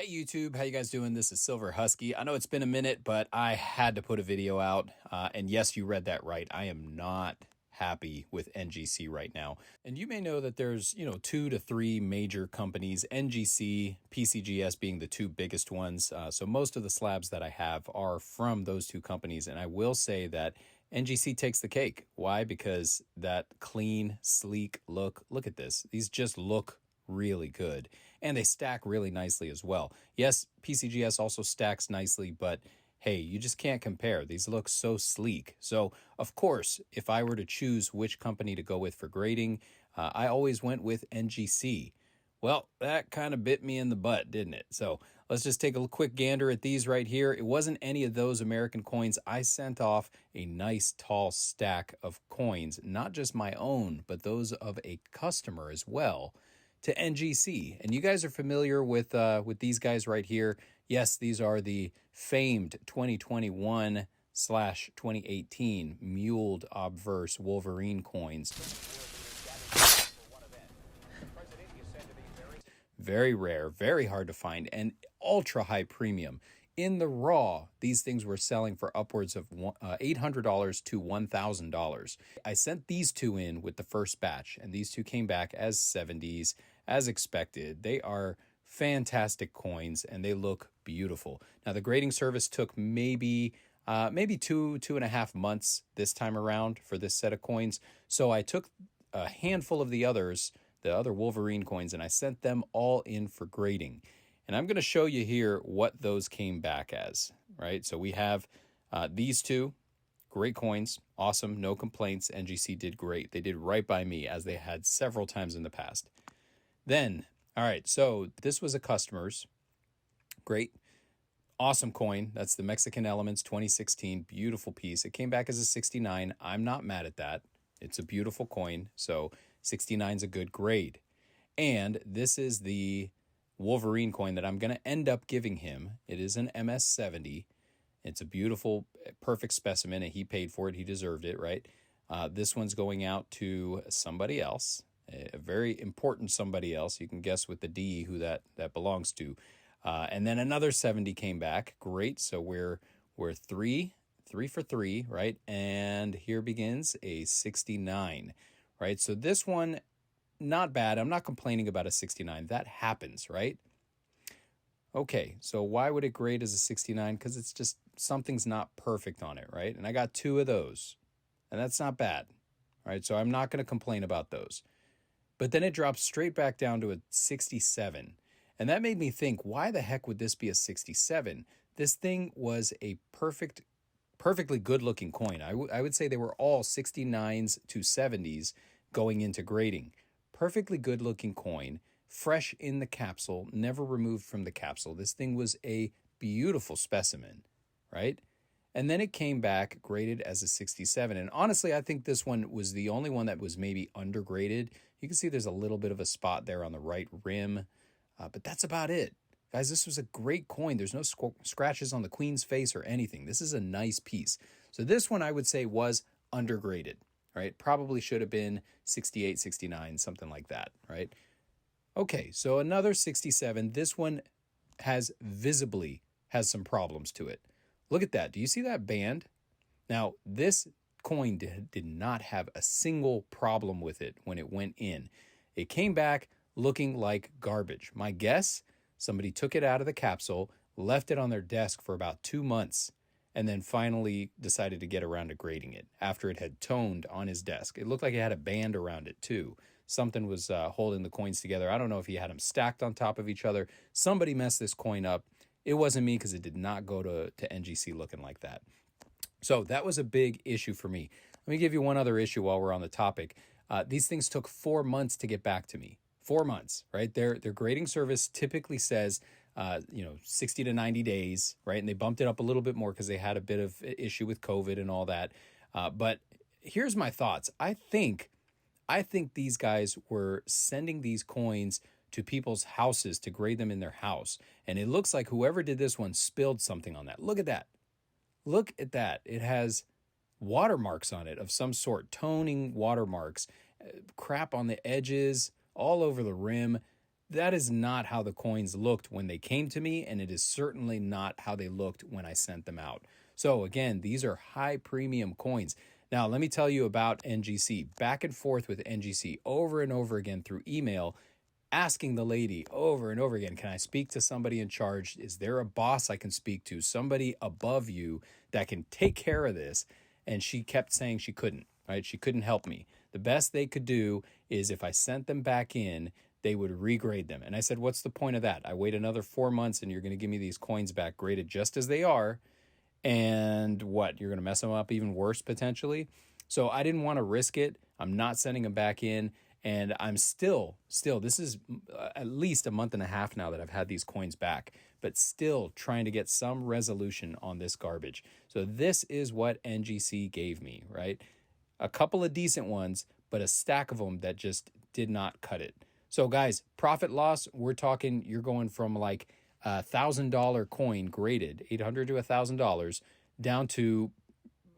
Hey YouTube, how you guys doing? This is Silver Husky. I know it's been a minute, but I had to put a video out. And yes, you read that right. I am not happy with NGC right now. And you may know that there's, 2 to 3 major companies, NGC, pcgs being the two biggest ones. So most of the slabs that I have are from those two companies. And I will say that NGC takes the cake. Why? Because that clean, sleek look at this. These just look really good, and they stack really nicely as well. Yes, PCGS also stacks nicely, but hey, you just can't compare. These look so sleek. So of course, if I were to choose which company to go with for grading, I always went with NGC. Well, that kind of bit me in the butt, didn't it? So let's just take a quick gander at these right here. It wasn't any of those American coins. I sent off a nice tall stack of coins, not just my own, but those of a customer as well, to NGC. And you guys are familiar with these guys right here. Yes, these are the famed 2021/2018 muled obverse Wolverine coins. Very rare, very hard to find, and ultra high premium. In the raw, these things were selling for upwards of $800 to $1,000. I sent these two in with the first batch, and these two came back as 70s, as expected. They are fantastic coins, and they look beautiful. Now, the grading service took maybe 2.5 months this time around for this set of coins. So I took a handful of the other Wolverine coins, and I sent them all in for grading. And I'm going to show you here what those came back as, right? So we have these two, great coins, awesome, no complaints. NGC did great. They did right by me, as they had several times in the past. Then, all right, so this was a customer's. Great, awesome coin. That's the Mexican Elements 2016, beautiful piece. It came back as a 69. I'm not mad at that. It's a beautiful coin, so 69 is a good grade. And this is the Wolverine coin that I'm going to end up giving him. It is an MS70. It's a beautiful, perfect specimen, and he paid for it. He deserved it, right? This one's going out to somebody else, a very important somebody else. You can guess with the D who that belongs to. And then another 70 came back. Great. So we're three for three, right? And here begins a 69, right? So this one, not bad. I'm not complaining about a 69. That happens, right? Okay, so why would it grade as a 69? Because it's just something's not perfect on it, right? And I got 2 of those, and that's not bad, right? So I'm not going to complain about those. But then it drops straight back down to a 67. And that made me think, why the heck would this be a 67? This thing was a perfectly good-looking coin. I would say they were all 69s to 70s going into grading. Perfectly good-looking coin, fresh in the capsule, never removed from the capsule. This thing was a beautiful specimen, right? And then it came back graded as a 67. And honestly, I think this one was the only one that was maybe undergraded. You can see there's a little bit of a spot there on the right rim, but that's about it. Guys, this was a great coin. There's no scratches on the queen's face or anything. This is a nice piece. So this one I would say was undergraded, right? Probably should have been 68, 69, something like that, right? Okay, so another 67. This one visibly has some problems to it. Look at that. Do you see that band? Now, this coin did not have a single problem with it when it went in. It came back looking like garbage. My guess, somebody took it out of the capsule, left it on their desk for about 2 months, and then finally decided to get around to grading it after it had toned on his desk. It looked like it had a band around it too. Something was holding the coins together. I don't know if he had them stacked on top of each other. Somebody messed this coin up. It wasn't me, because it did not go to NGC looking like that. So that was a big issue for me. Let me give you one other issue while we're on the topic. These things took 4 months to get back to me. 4 months, right? Their grading service typically says 60 to 90 days, right? And they bumped it up a little bit more because they had a bit of issue with COVID and all that. But here's my thoughts. I think these guys were sending these coins to people's houses to grade them in their house. And it looks like whoever did this one spilled something on that. Look at that. Look at that. It has watermarks on it of some sort, toning watermarks, crap on the edges, all over the rim. that is not how the coins looked when they came to me, and it is certainly not how they looked when I sent them out. So again, these are high premium coins. Now, let me tell you about NGC. Back and forth with NGC over and over again through email, asking the lady over and over again, can I speak to somebody in charge? Is there a boss I can speak to? Somebody above you that can take care of this? And she kept saying she couldn't, right? She couldn't help me. The best they could do is if I sent them back in, they would regrade them. And I said, what's the point of that? I wait another 4 months and you're going to give me these coins back graded just as they are. And what? You're going to mess them up even worse potentially? So I didn't want to risk it. I'm not sending them back in. And I'm still, this is at least a month and a half now that I've had these coins back, but still trying to get some resolution on this garbage. So this is what NGC gave me, right? A couple of decent ones, but a stack of them that just did not cut it. So guys, profit loss, we're talking, you're going from like $1,000 coin graded, $800 to $1,000, down to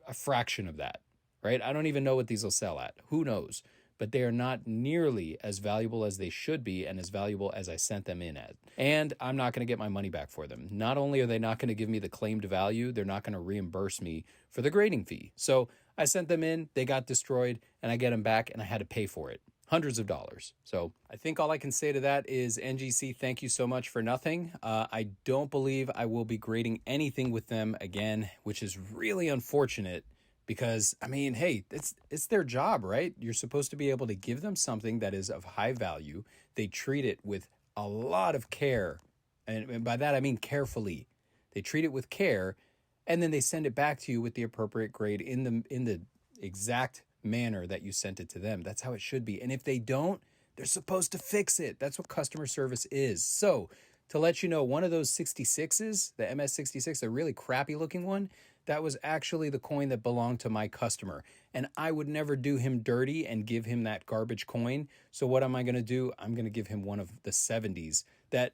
a fraction of that, right? I don't even know what these will sell at. Who knows? But they are not nearly as valuable as they should be and as valuable as I sent them in at. And I'm not going to get my money back for them. Not only are they not going to give me the claimed value, they're not going to reimburse me for the grading fee. So I sent them in, they got destroyed, and I get them back, and I had to pay for it. Hundreds of dollars. So I think all I can say to that is NGC, thank you so much for nothing. I don't believe I will be grading anything with them again, which is really unfortunate because, I mean, hey, it's their job, right? You're supposed to be able to give them something that is of high value. They treat it with a lot of care. And by that, I mean carefully. They treat it with care, and then they send it back to you with the appropriate grade in the exact manner that you sent it to them. That's how it should be. And if they don't, they're supposed to fix it. That's what customer service is. So to let you know, one of those 66s, the MS66, the really crappy looking one, that was actually the coin that belonged to my customer. And I would never do him dirty and give him that garbage coin. So what am I going to do? I'm going to give him one of the 70s that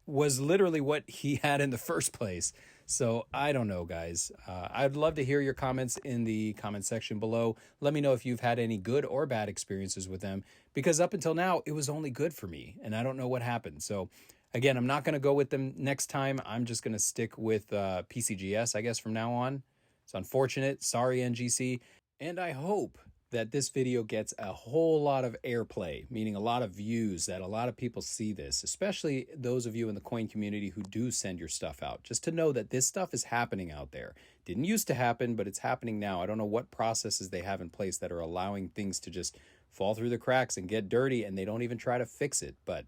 was literally what he had in the first place. So I don't know, guys. I'd love to hear your comments in the comment section below. Let me know if you've had any good or bad experiences with them, because up until now, it was only good for me, and I don't know what happened. So again, I'm not going to go with them next time. I'm just going to stick with PCGS, I guess, from now on. It's unfortunate. Sorry, NGC. And I hope that this video gets a whole lot of airplay, meaning a lot of views, that a lot of people see this, especially those of you in the coin community who do send your stuff out, just to know that this stuff is happening out there. Didn't used to happen, but it's happening now. I don't know what processes they have in place that are allowing things to just fall through the cracks and get dirty, and they don't even try to fix it. But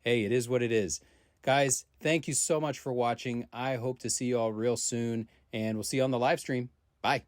hey, it is what it is. Guys, thank you so much for watching. I hope to see you all real soon, and we'll see you on the live stream. Bye.